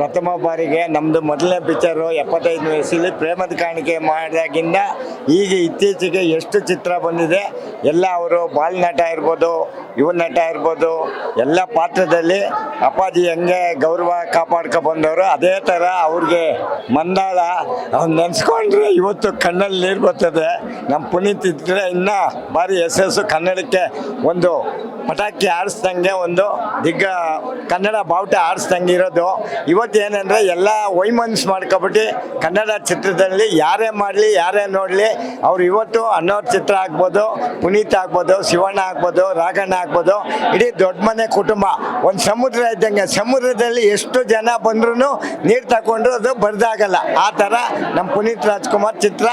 ಪ್ರಥಮ ಬಾರಿಗೆ ನಮ್ಮದು ಮೊದಲನೇ ಪಿಕ್ಚರು 75ನೇ ವಯಸ್ಸಲ್ಲಿ ಪ್ರೇಮದ ಕಾಣಿಕೆ ಮಾಡಿದಾಗಿಂದ ಈಗ ಇತ್ತೀಚೆಗೆ ಎಷ್ಟು ಚಿತ್ರ ಬಂದಿದೆ. ಎಲ್ಲ ಅವರು ಬಾಲನಟ ಇರ್ಬೋದು, ಯುವ ನಟ ಇರ್ಬೋದು, ಎಲ್ಲ ಪಾತ್ರದಲ್ಲಿ ಅಪ್ಪಾಜಿ ಹೆಂಗೆ ಗೌರವ ಕಾಪಾಡ್ಕೊ ಬಂದವರು ಅದೇ ಥರ ಅವ್ರಿಗೆ ಮಂದಾಳ ಅವ್ನು ನೆನೆಸ್ಕೊಂಡ್ರೆ ಇವತ್ತು ಕಣ್ಣಲ್ಲಿ ನೀರು ಬರ್ತದೆ. ನಮ್ಮ ಪುನೀತ್ ಇದ್ದರೆ ಇನ್ನೂ ಭಾರಿ ಯಶಸ್ಸು ಕನ್ನಡಕ್ಕೆ ಒಂದು ಪಟಾಕಿ ಆಡಿಸ್ದಂಗೆ ಒಂದು ಕನ್ನಡ ಬಾವುಟ ಆಡಿಸ್ದಂಗೆ ಇರೋದು. ಇವತ್ತೇನೆಂದರೆ ಎಲ್ಲ ವೈಮನ್ಸ್ ಮಾಡ್ಕೊಬಿಟ್ಟು ಕನ್ನಡ ಚಿತ್ರದಲ್ಲಿ ಯಾರೇ ಮಾಡಲಿ ಯಾರೇ ನೋಡಲಿ ಅವ್ರು ಇವತ್ತು ಅನ್ನೋರ್ ಚಿತ್ರ ಆಗ್ಬೋದು, ಪುನೀತ್ ಆಗ್ಬೋದು, ಶಿವಣ್ಣ ಆಗ್ಬೋದು, ರಾಘಣ್ಣ ಆಗ್ಬೋದು, ಇಡೀ ದೊಡ್ಡ ಮನೆ ಕುಟುಂಬ ಒಂದು ಸಮುದ್ರ ಇದ್ದಂಗೆ. ಸಮುದ್ರದಲ್ಲಿ ಎಷ್ಟು ಜನ ಬಂದ್ರೂ ನೀರು ತಗೊಂಡ್ರು ಅದು ಬರ್ದಾಗಲ್ಲ. ಆ ಥರ ನಮ್ಮ ಪುನೀತ್ ರಾಜ್ಕುಮಾರ್ ಚಿತ್ರ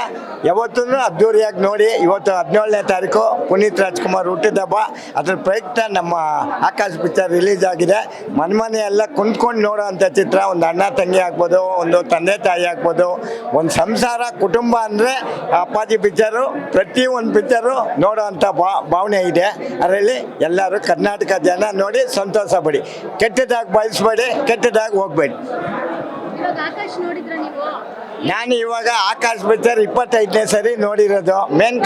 ಯಾವತ್ತೂ ಅದ್ದೂರಿಯಾಗಿ ನೋಡಿ. ಇವತ್ತು 17ನೇ ತಾರೀಕು ಪುನೀತ್ ರಾಜ್ಕುಮಾರ್ ಹುಟ್ಟಿದಬ್ಬ. ಅದ್ರ ಪ್ರಯುಕ್ತ ನಮ್ಮ ಆಕಾಶ್ ಪಿಕ್ಚರ್ ರಿಲೀಸ್ ಆಗಿದೆ. ಮನೆ ಎಲ್ಲ ಕುಂತ್ಕೊಂಡು ನೋಡೋ ಅಂಥ ಚಿತ್ರ. ಒಂದು ಅಣ್ಣ ತಂಗಿ ಆಗ್ಬೋದು, ಒಂದು ತಂದೆ ತಾಯಿ ಆಗ್ಬೋದು, ಒಂದು ಸಂಸಾರ ಕುಟುಂಬ ಅಂದರೆ ಅಪ್ಪಾಜಿ ಪಿಕ್ಚರು ಪ್ರತಿ ಒಂದು ಪಿಕ್ಚರು ನೋಡೋ ಅಂಥ ಭಾವನೆ ಇದೆ. ಅದರಲ್ಲಿ ಎಲ್ಲರೂ ಕರ್ನಾಟಕ ಜನ ನೋಡಿ ಸಂತೋಷ ಪಡಿ, ಕೆಟ್ಟದಾಗಿ ಬಯಸ್ಬೇಡಿ, ಕೆಟ್ಟದಾಗಿ ಹೋಗ್ಬೇಡಿ. ನಾನು ಇವಾಗ ಆಕಾಶ್ ಪಿಕ್ಚರ್ 25ನೇ ಸರಿ ನೋಡಿರೋದು. ಮೇನ್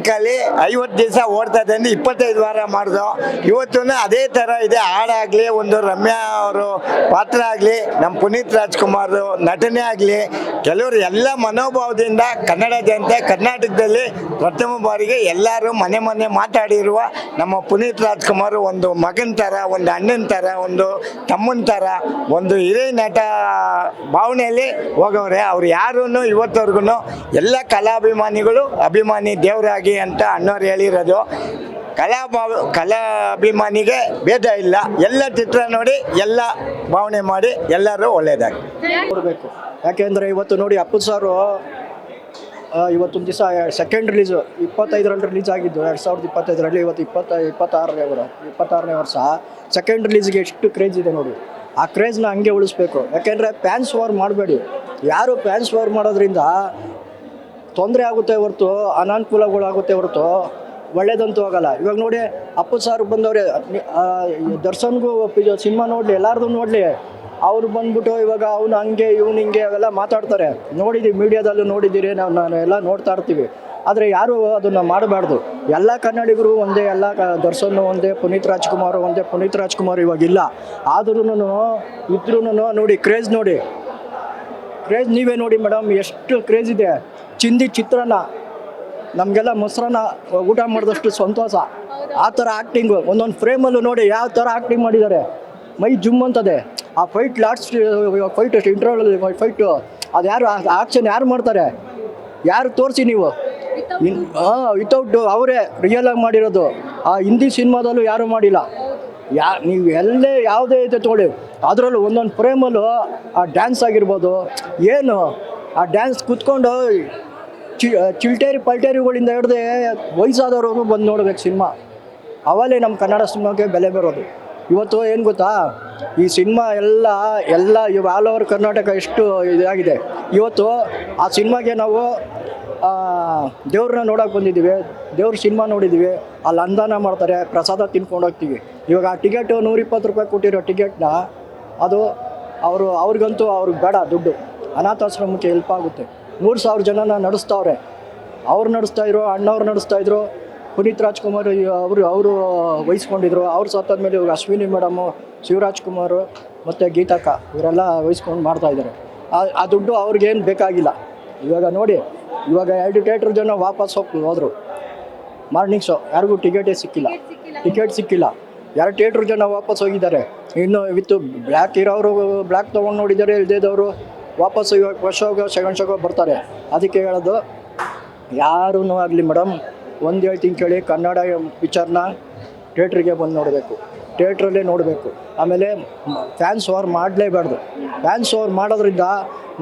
ಖಾಲಿ 50 ದಿವಸ ಓಡ್ತದೆ ಅಂದ್ರೆ 25 ವಾರ ಮಾಡಿದೋ. ಇವತ್ತೂ ಅದೇ ಥರ ಇದೆ. ಹಾಡಾಗಲಿ, ಒಂದು ರಮ್ಯಾ ಅವರು ಪಾತ್ರ ಆಗಲಿ, ನಮ್ಮ ಪುನೀತ್ ರಾಜ್ಕುಮಾರ್ ನಟನೆ ಆಗಲಿ, ಕೆಲವರು ಎಲ್ಲ ಮನೋಭಾವದಿಂದ ಕನ್ನಡ ಜನತೆ ಕರ್ನಾಟಕದಲ್ಲಿ ಪ್ರಥಮ ಬಾರಿಗೆ ಎಲ್ಲರೂ ಮನೆ ಮಾತಾಡಿರುವ ನಮ್ಮ ಪುನೀತ್ ರಾಜ್ಕುಮಾರ್ ಒಂದು ಮಗನ ಥರ, ಒಂದು ಅಣ್ಣನ ಥರ, ಒಂದು ತಮ್ಮನ ಥರ, ಒಂದು ಹಿರಿಯ ನಟ ಭಾವನೆಯಲ್ಲಿ ಹೋಗವ್ರೆ. ಅವ್ರು ಯಾರೂ ಇವತ್ತವರೆಗೂ ಎಲ್ಲ ಕಲಾಭಿಮಾನಿಗಳು ಅಭಿಮಾನಿ ದೇವರಾಗಿ ಅಂತ ಅಣ್ಣವ್ರು ಹೇಳಿರೋದು. ಕಲಾ ಅಭಿಮಾನಿಗೆ ಭೇದ ಇಲ್ಲ. ಎಲ್ಲ ಚಿತ್ರ ನೋಡಿ ಎಲ್ಲ ಭಾವನೆ ಮಾಡಿ ಎಲ್ಲರೂ ಒಳ್ಳೆಯದಾಗಿ ನೋಡಬೇಕು. ಯಾಕೆಂದರೆ ಇವತ್ತು ನೋಡಿ ಅಪ್ಪು ಸಾರು ಇವತ್ತೊಂದು ದಿವಸ ಸೆಕೆಂಡ್ ರಿಲೀಸು 25ರಲ್ಲಿ ರಿಲೀಸ್ ಆಗಿದ್ದು 2025ರಲ್ಲಿ. ಇವತ್ತು 26ನೇ ವರ್ಷ ಸೆಕೆಂಡ್ ರಿಲೀಸ್ಗೆ ಎಷ್ಟು ಕ್ರೇಜ್ ಇದೆ ನೋಡಿ. ಆ ಕ್ರೇಜ್ನ ಹಂಗೆ ಉಳಿಸ್ಬೇಕು. ಯಾಕೆಂದರೆ ಫ್ಯಾನ್ಸ್ ವಾರ್ ಮಾಡಬೇಡಿ. ಯಾರು ಫ್ಯಾನ್ಸ್ ವಾರ್ ಮಾಡೋದ್ರಿಂದ ತೊಂದರೆ ಆಗುತ್ತೆ ಹೊರತು ಅನಾನುಕೂಲಗಳಾಗುತ್ತೆ ಹೊರತು ಒಳ್ಳೇದಂತೂ ಆಗಲ್ಲ. ಇವಾಗ ನೋಡಿ ಅಪ್ಪು ಸಾರು ಬಂದವ್ರೆ, ದರ್ಶನ್ಗೂ ಸಿನಿಮಾ ನೋಡಲಿ, ಎಲ್ಲಾರ್ದು ನೋಡಲಿ, ಅವ್ರು ಬಂದ್ಬಿಟ್ಟು ಇವಾಗ ಅವನು ಹಂಗೆ ಇವನು ಹಿಂಗೆ ಅವೆಲ್ಲ ಮಾತಾಡ್ತಾರೆ. ನೋಡಿದ್ದೀವಿ, ಮೀಡಿಯಾದಲ್ಲೂ ನೋಡಿದ್ದೀರಿ, ನಾನು ಎಲ್ಲ ನೋಡ್ತಾ ಇರ್ತೀವಿ. ಆದರೆ ಯಾರು ಅದನ್ನು ಮಾಡಬಾರ್ದು. ಎಲ್ಲ ಕನ್ನಡಿಗರು ಒಂದೇ, ಎಲ್ಲ ದರ್ಶನ್ ಒಂದೇ, ಪುನೀತ್ ರಾಜ್ಕುಮಾರ್ ಇವಾಗಿಲ್ಲ. ಆದ್ರೂ ಇದ್ರೂ ನೋಡಿ ಕ್ರೇಜ್ ನೋಡಿ, ಕ್ರೇಜ್ ನೀವೇ ನೋಡಿ ಮೇಡಮ್, ಎಷ್ಟು ಕ್ರೇಜ್ ಇದೆ. ಚಿಂದಿ ಚಿತ್ರಾನ್ನ ನಮಗೆಲ್ಲ ಮೊಸರನ್ನ ಊಟ ಮಾಡಿದಷ್ಟು ಸಂತೋಷ. ಆ ಥರ ಆ್ಯಕ್ಟಿಂಗು ಒಂದೊಂದು ಫ್ರೇಮಲ್ಲೂ ನೋಡಿ ಯಾವ ಥರ ಆ್ಯಕ್ಟಿಂಗ್ ಮಾಡಿದ್ದಾರೆ. ಮೈ ಜುಮ್ ಅಂತದೆ. ಆ ಫೈಟ್ ಇಂಟರ್ವಲ್ ಫೈಟು ಅದು ಯಾರು ಆ್ಯಕ್ಷನ್ ಯಾರು ಮಾಡ್ತಾರೆ? ಯಾರು ತೋರಿಸಿ ನೀವು? ವಿತೌಟ್ ಅವರೇ ರಿಯಲಾಗಿ ಮಾಡಿರೋದು. ಆ ಹಿಂದಿ ಸಿನಿಮಾದಲ್ಲೂ ಯಾರೂ ಮಾಡಿಲ್ಲ. ನೀವು ಎಲ್ಲೇ ಯಾವುದೇ ಇದೆ ತೊಗೊಳ್ಳಿ, ಅದರಲ್ಲೂ ಒಂದೊಂದು ಫ್ರೇಮಲ್ಲೂ ಆ ಡ್ಯಾನ್ಸ್ ಆಗಿರ್ಬೋದು, ಏನು ಆ ಡ್ಯಾನ್ಸ್ ಕೂತ್ಕೊಂಡು ಪಲ್ಟೇರಿಗಳಿಂದ ಹಿಡ್ದು ವಯಸ್ಸಾದವರು ಬಂದು ನೋಡ್ಬೇಕು ಸಿನಿಮಾ. ಅವಲೇ ನಮ್ಮ ಕನ್ನಡ ಸಿನಿಮಾಗೆ ಬೆಲೆ ಬರೋದು. ಇವತ್ತು ಏನು ಗೊತ್ತಾ, ಈ ಸಿನಿಮಾ ಎಲ್ಲ ಇವು ಆಲ್ ಓವರ್ ಕರ್ನಾಟಕ ಎಷ್ಟು ಇದಾಗಿದೆ. ಇವತ್ತು ಆ ಸಿನಿಮಾಗೆ ನಾವು ದೇವ್ರನ್ನ ನೋಡೋಕೆ ಬಂದಿದ್ದೀವಿ, ದೇವ್ರ ಸಿನಿಮಾ ನೋಡಿದ್ದೀವಿ. ಅಲ್ಲಿ ಅನುದಾನ ಮಾಡ್ತಾರೆ, ಪ್ರಸಾದ ತಿನ್ಕೊಂಡು ಹೋಗ್ತೀವಿ. ಇವಾಗ ಆ ಟಿಕೆಟು 120 ರೂಪಾಯಿ ಕೊಟ್ಟಿರೋ ಟಿಕೆಟ್ನ ಅದು ಅವ್ರಿಗಂತೂ ಅವ್ರಿಗೆ ಬೇಡ ದುಡ್ಡು. ಅನಾಥಾಶ್ರಮಕ್ಕೆ ಹೆಲ್ಪ್ ಆಗುತ್ತೆ. 100,000 ಜನನ ನಡೆಸ್ತಾವ್ರೆ. ಅವ್ರು ನಡೆಸ್ತಾಯಿದ್ರು, ಅಣ್ಣವ್ರು ನಡೆಸ್ತಾಯಿದ್ರು. ಪುನೀತ್ ರಾಜ್ಕುಮಾರ್ ಅವರು ವಹಿಸ್ಕೊಂಡಿದ್ರು. ಅವ್ರು ಸತ್ತಾದ್ಮೇಲೆ ಇವಾಗ ಅಶ್ವಿನಿ ಮೇಡಮು, ಶಿವರಾಜ್ ಕುಮಾರ್ ಮತ್ತು ಗೀತಕ್ಕ ಇವರೆಲ್ಲ ವಹಿಸ್ಕೊಂಡು ಮಾಡ್ತಾಯಿದ್ದಾರೆ. ಆ ದುಡ್ಡು ಅವ್ರಿಗೇನು ಬೇಕಾಗಿಲ್ಲ. ಇವಾಗ ನೋಡಿ, ಇವಾಗ 2 ಥಿಯೇಟ್ರ್ ಜನ ವಾಪಸ್ ಹೋದ್ರು. ಮಾರ್ನಿಂಗ್ ಶೋ ಯಾರಿಗೂ ಟಿಕೆಟ್ ಸಿಕ್ಕಿಲ್ಲ. 2 ಥಿಯೇಟ್ರ್ ಜನ ವಾಪಸ್ ಹೋಗಿದ್ದಾರೆ. ಇನ್ನು ವಿತ್ತು ಬ್ಲ್ಯಾಕ್ ಇರೋರು ಬ್ಲ್ಯಾಕ್ ತೊಗೊಂಡು ನೋಡಿದ್ದಾರೆ, ಇಲ್ದೇದವರು ವಾಪಸ್ಸು ಇವಾಗ ಫಸ್ಟ್ ಶೋಗೋ ಸೆಕೆಂಡ್ ಶೋಗೋ ಬರ್ತಾರೆ. ಅದಕ್ಕೆ ಹೇಳೋದು, ಯಾರೂ ಆಗಲಿ ಮೇಡಮ್, ಒಂದು ಹೇಳ್ತೀನಿ ಕೇಳಿ, ಕನ್ನಡ ಪಿಕ್ಚರ್ನ ಥಿಯೇಟ್ರಿಗೆ ಬಂದು ನೋಡಬೇಕು, ಥಿಯೇಟ್ರಲ್ಲೇ ನೋಡಬೇಕು. ಆಮೇಲೆ ಫ್ಯಾನ್ಸ್ ವಾರ್ ಮಾಡಲೇಬಾರ್ದು. ಫ್ಯಾನ್ಸ್ ವಾರ್ ಮಾಡೋದ್ರಿಂದ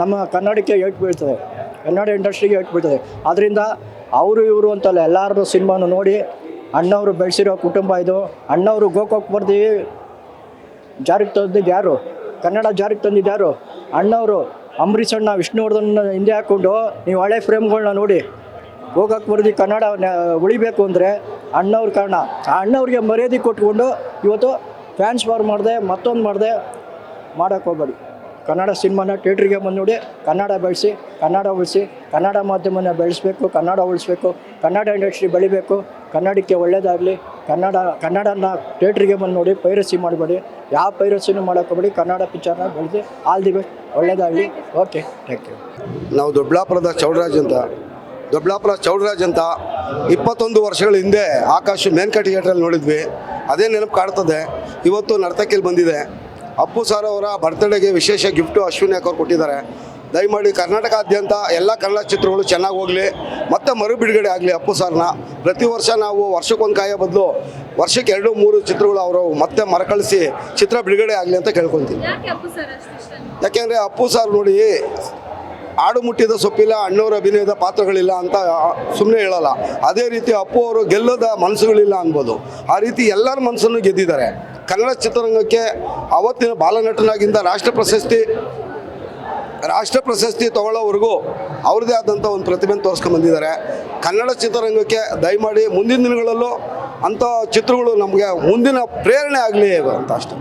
ನಮ್ಮ ಕನ್ನಡಕ್ಕೆ ಏಟು ಬೀಳ್ತದೆ, ಕನ್ನಡ ಇಂಡಸ್ಟ್ರಿಗೆ ಏಟು ಬೀಳ್ತದೆ. ಆದ್ದರಿಂದ ಅವರು ಇವರು ಅಂತಲ್ಲ, ಎಲ್ಲರದ್ದು ಸಿನಿಮಾನು ನೋಡಿ. ಅಣ್ಣವರು ಬೆಳೆಸಿರೋ ಕುಟುಂಬ ಇದು. ಅಣ್ಣವರು ಗೋಕಾಕ್ ಬರ್ದು ಜಾರಿಗೆ ತಂದಿದ್ದು ಯಾರು? ಕನ್ನಡ ಜಾರಿಗೆ ತಂದಿದ್ದು ಯಾರು? ಅಣ್ಣವರು. ಅಂಬರೀಷ್ ಅಣ್ಣ ವಿಷ್ಣುವರ್ಧನ್ ಹಿಂದೆ ಹಾಕ್ಕೊಂಡು ನೀವು ಹಳೆ ಫ್ರೇಮ್ಗಳನ್ನ ನೋಡಿ. ಗೋಕಾಕ್ ಬರ್ದು ಕನ್ನಡ ಉಳಿಬೇಕು ಅಂದರೆ ಅಣ್ಣವ್ರ ಕಾರಣ. ಆ ಅಣ್ಣವ್ರಿಗೆ ಮರ್ಯಾದೆ ಕೊಟ್ಕೊಂಡು ಇವತ್ತು ಫ್ಯಾನ್ಸ್ ವಾರ್ ಮಾಡಿದೆ, ಮತ್ತೊಂದು ಮಾಡಿದೆ. ಮಾಡೋಕ್ಕೆ ಹೋಗ್ಬೇಡಿ. ಕನ್ನಡ ಸಿನಿಮಾನ ಥಿಯೇಟ್ರಿಗೆ ಬಂದು ನೋಡಿ, ಕನ್ನಡ ಬೆಳೆಸಿ, ಕನ್ನಡ ಉಳಿಸಿ, ಕನ್ನಡ ಮಾಧ್ಯಮನ ಬೆಳೆಸಬೇಕು, ಕನ್ನಡ ಉಳಿಸ್ಬೇಕು, ಕನ್ನಡ ಇಂಡಸ್ಟ್ರಿ ಬೆಳಿಬೇಕು, ಕನ್ನಡಕ್ಕೆ ಒಳ್ಳೆಯದಾಗಲಿ. ಕನ್ನಡನ ಥಿಯೇಟ್ರಿಗೆ ಬಂದು ನೋಡಿ, ಪೈರಸಿ ಮಾಡಬೇಡಿ, ಯಾವ ಪೈರಸಿನೂ ಮಾಡೋಕ್ಕೆ ಹೋಗ್ಬೇಡಿ. ಕನ್ನಡ ಪಿಕ್ಚರ್ನ ಬೆಳೆಸಿ. ಆಲ್ ದಿ ಬೆಸ್ಟ್, ಒಳ್ಳೆಯದಾಗಲಿ. Okay, thank you. ನಾವು ದೊಡ್ಡಬಳ್ಳಾಪುರದ ಚೌಡರಾಜ್ ಅಂತ 21 ವರ್ಷಗಳ ಹಿಂದೆ ಆಕಾಶ್ ಮೇನ್ಕಾ ಥಿಯೇಟ್ರಲ್ಲಿ ನೋಡಿದ್ವಿ. ಅದೇ ನೆನಪು ಕಾಡ್ತದೆ. ಇವತ್ತು ನರ್ತಕಿಯಲ್ಲಿ ಬಂದಿದೆ. ಅಪ್ಪು ಸರ್ ಅವರ ಬರ್ತ್ಡೇಗೆ ವಿಶೇಷ ಗಿಫ್ಟು ಅಶ್ವಿನಿ ಅವ್ರು ಕೊಟ್ಟಿದ್ದಾರೆ. ದಯಮಾಡಿ ಕರ್ನಾಟಕಾದ್ಯಂತ ಎಲ್ಲ ಕನ್ನಡ ಚಿತ್ರಗಳು ಚೆನ್ನಾಗಿ ಹೋಗಲಿ, ಮತ್ತೆ ಮರು ಬಿಡುಗಡೆ ಆಗಲಿ. ಅಪ್ಪು ಸರ್ನ ಪ್ರತಿ ವರ್ಷ ನಾವು ವರ್ಷಕ್ಕೊಂದು ಕಾಯೋ ಬದಲು ವರ್ಷಕ್ಕೆ 2-3 ಚಿತ್ರಗಳು ಅವರು ಮತ್ತೆ ಮರಕಳಿಸಿ ಚಿತ್ರ ಬಿಡುಗಡೆ ಆಗಲಿ ಅಂತ ಕೇಳ್ಕೊತೀನಿ. ಯಾಕೆಂದರೆ ಅಪ್ಪು ಸರ್ ನೋಡಿ, ಆಡು ಮುಟ್ಟಿದ ಸೊಪ್ಪಿಲ್ಲ, ಅಣ್ಣವರ ಅಭಿನಯದ ಪಾತ್ರಗಳಿಲ್ಲ ಅಂತ ಸುಮ್ಮನೆ ಹೇಳಲ್ಲ. ಅದೇ ರೀತಿ ಅಪ್ಪು ಅವರು ಗೆಲ್ಲದ ಮನಸ್ಸುಗಳಿಲ್ಲ ಅನ್ಬೋದು. ಆ ರೀತಿ ಎಲ್ಲರ ಮನಸ್ಸನ್ನು ಗೆದ್ದಿದ್ದಾರೆ. ಕನ್ನಡ ಚಿತ್ರರಂಗಕ್ಕೆ ಅವತ್ತಿನ ಬಾಲನಟನಾಗಿಂದ ರಾಷ್ಟ್ರ ಪ್ರಶಸ್ತಿ ತಗೊಳ್ಳೋವರೆಗೂ ಅವ್ರದ್ದೇ ಆದಂಥ ಒಂದು ಪ್ರತಿಭೆಯನ್ನು ತೋರಿಸ್ಕೊಂಡ್ಬಂದಿದ್ದಾರೆ. ಕನ್ನಡ ಚಿತ್ರರಂಗಕ್ಕೆ ದಯಮಾಡಿ ಮುಂದಿನ ದಿನಗಳಲ್ಲೂ ಅಂಥ ಚಿತ್ರಗಳು ನಮಗೆ ಮುಂದಿನ ಪ್ರೇರಣೆ ಆಗಲಿ ಅಂತ ಅಷ್ಟೇ.